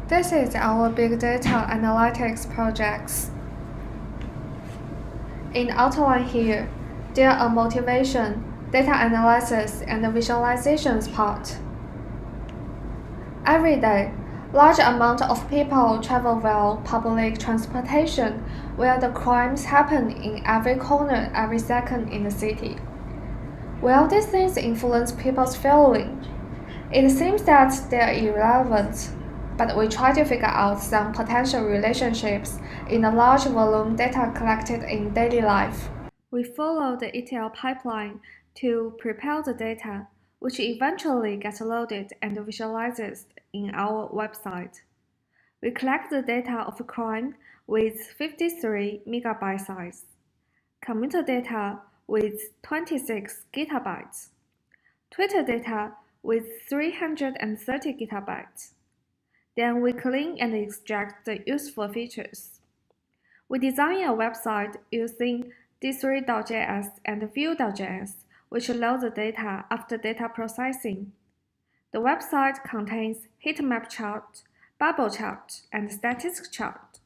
This is our big data analytics projects. In the outline here, there are motivation, data analysis, and the visualizations part. Every day, large amount of people travel via public transportation where the crimes happen in every corner every second in the city. While these things influence people's feeling, it seems that they are irrelevant, but we try to figure out some potential relationships in the large volume data collected in daily life. We follow the ETL pipeline to prepare the data, which eventually gets loaded and visualized in our website. We collect the data of a crime with 53 megabyte size, commuter data with 26 gigabytes, Twitter data with 330 gigabytes. Then we clean and extract the useful features. We design a website using D3.js and Vue.js, which load the data after data processing. The website contains heat map chart, bubble chart, and static chart.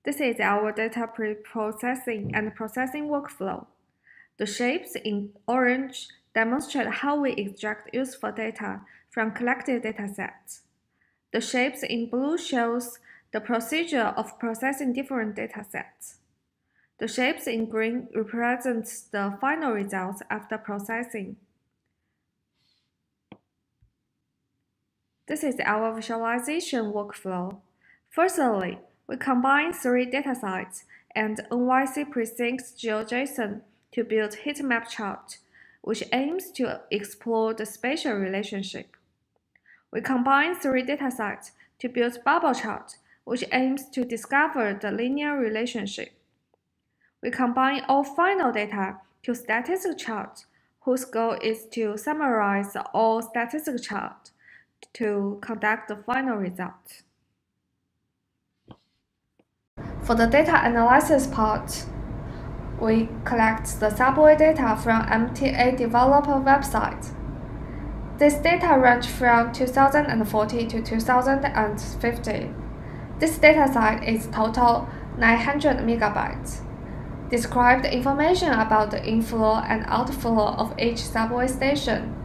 This is our data pre-processing and processing workflow. The shapes in orange demonstrate how we extract useful data from collected datasets. The shapes in blue shows the procedure of processing different datasets. The shapes in green represent the final results after processing. This is our visualization workflow. Firstly, we combine 3 datasets and NYC precincts GeoJSON to build heatmap chart, which aims to explore the spatial relationship. We combine 3 datasets to build bubble chart, which aims to discover the linear relationship. We combine all final data to statistic chart, whose goal is to summarize all statistic chart to conduct the final result. For the data analysis part, we collect the subway data from MTA developer website. This data range from 2040 to 2050. This dataset is total 900 megabytes. Describe the information about the inflow and outflow of each subway station.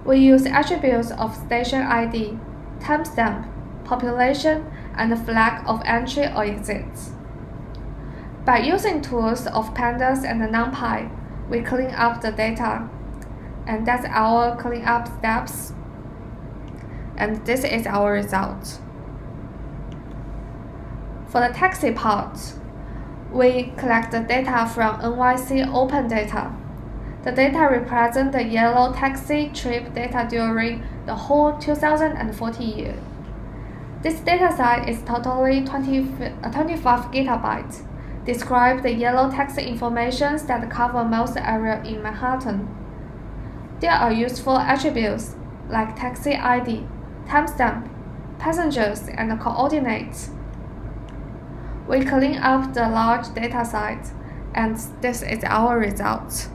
We use attributes of station ID, timestamp, population, and the flag of entry or exits. By using tools of pandas and NumPy, we clean up the data. And that's our cleanup steps. And this is our result. For the taxi part, we collect the data from NYC Open Data. The data represent the yellow taxi trip data during the whole 2040 year. This dataset is totally 25 gigabytes. Describe the yellow taxi information that cover most area in Manhattan. There are useful attributes like taxi ID, timestamp, passengers, and coordinates. We clean up the large dataset, and this is our result.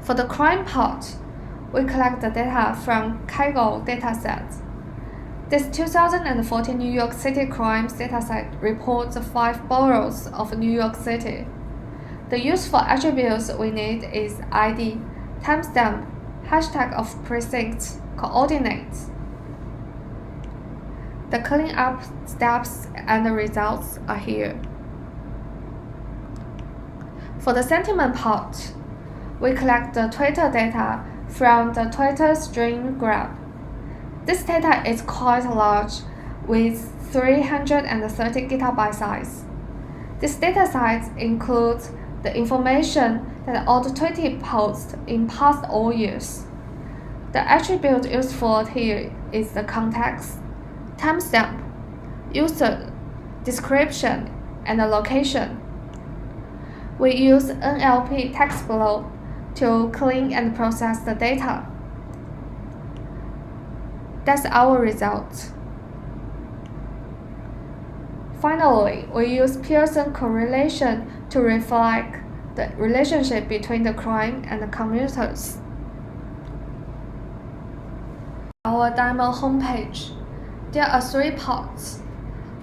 For the crime part, we collect the data from Kaggle dataset. This 2014 New York City crimes dataset reports the 5 boroughs of New York City. The useful attributes we need is ID, timestamp, hashtag of precincts, coordinates. The cleanup steps and the results are here. For the sentiment part, we collect the Twitter data from the Twitter stream graph. This data is quite large with 330 gigabyte size. This dataset includes the information that all the Twitter posts in past all years. The attribute useful here is the context, timestamp, user, description, and the location. We use NLP TextFlow to clean and process the data. That's our result. Finally, we use Pearson correlation to reflect the relationship between the crime and the commuters. our Demo homepage. There are 3 parts.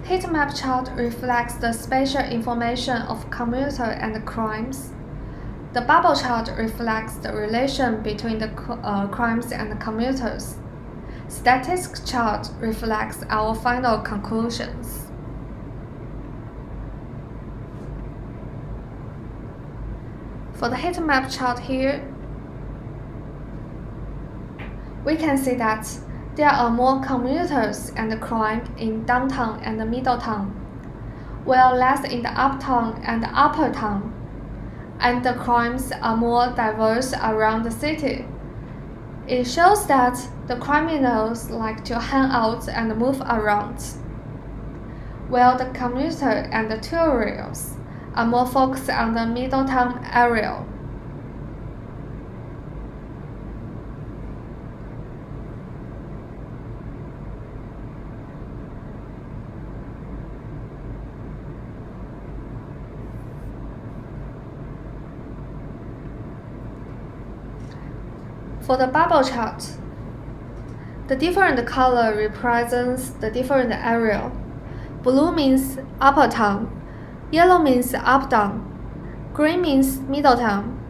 Heat map chart reflects the spatial information of commuter and crimes. The bubble chart reflects the relation between the crimes and the commuters. Statistics chart reflects our final conclusions. For the heat map chart here, we can see that there are more commuters and crime in downtown and the middle town, while less in the uptown and the upper town, and the crimes are more diverse around the city. It shows that the criminals like to hang out and move around, while the commuter and the tourists are more focused on the Middletown area. For the bubble chart, the different color represents the different area. Blue means upper town, yellow means uptown, green means Middletown,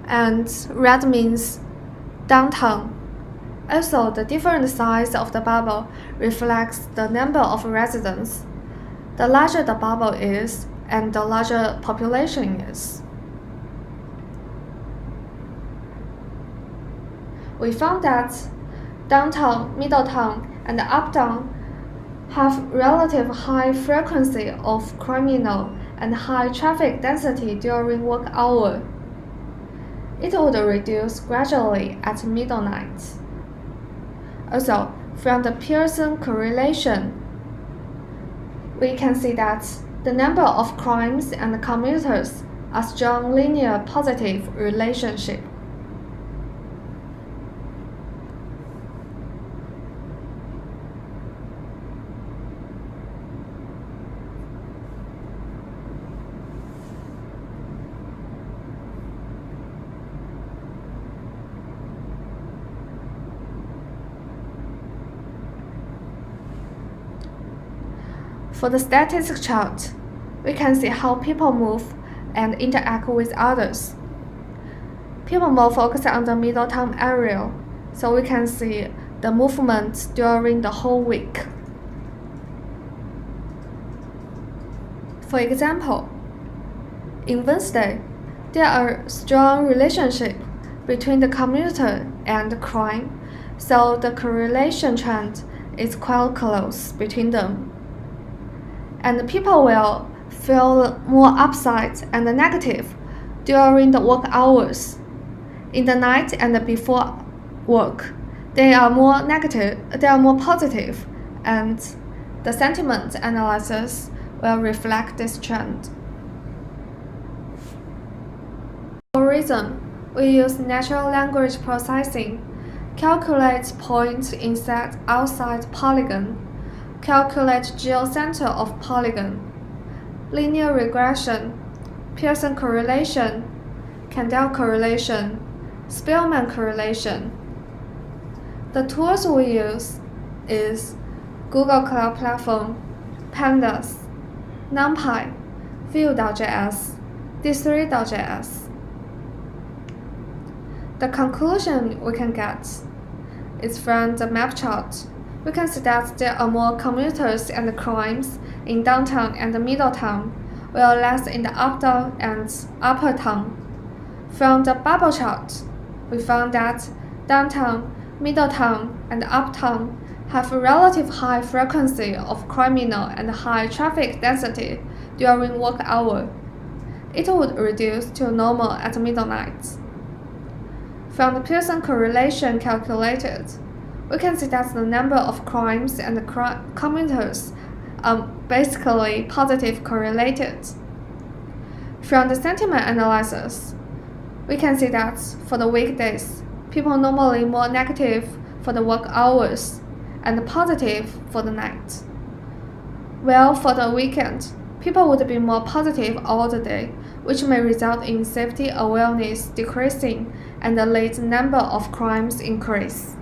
and red means downtown. Also, the different size of the bubble reflects the number of residents. The larger the bubble is, and the larger population is. We found that downtown, Middletown, and uptown have relative high frequency of criminal and high traffic density during work hour. It would reduce gradually at midnight. Also, from the Pearson correlation, we can see that the number of crimes and commuters are strong linear positive relationship. For the statistics chart, we can see how people move and interact with others. People more focus on the Middletown area, so we can see the movement during the whole week. For example, in Wednesday, there are strong relationship between the commuter and the crime, so the correlation trend is quite close between them. And people will feel more upset and negative during the work hours. In the night and before work, they are more positive, and the sentiment analysis will reflect this trend. For reason, we use natural language processing, calculate points inside outside polygon, calculate geocenter of polygon, linear regression, Pearson correlation, Candel correlation, Spearman correlation. The tools we use is Google Cloud Platform, Pandas, NumPy, Vue.js, D3.js. The conclusion we can get is from the map chart. We can see that there are more commuters and crimes in downtown and Middletown, while less in the uptown and upper town. From the bubble chart, we found that downtown, Middletown, and uptown have a relative high frequency of criminal and high traffic density during work hour. It would reduce to normal at midnight. From the Pearson correlation calculated, we can see that the number of crimes and commuters are basically positive correlated. From the sentiment analysis, we can see that for the weekdays, people normally more negative for the work hours and positive for the night. While for the weekend, people would be more positive all the day, which may result in safety awareness decreasing and the late number of crimes increase.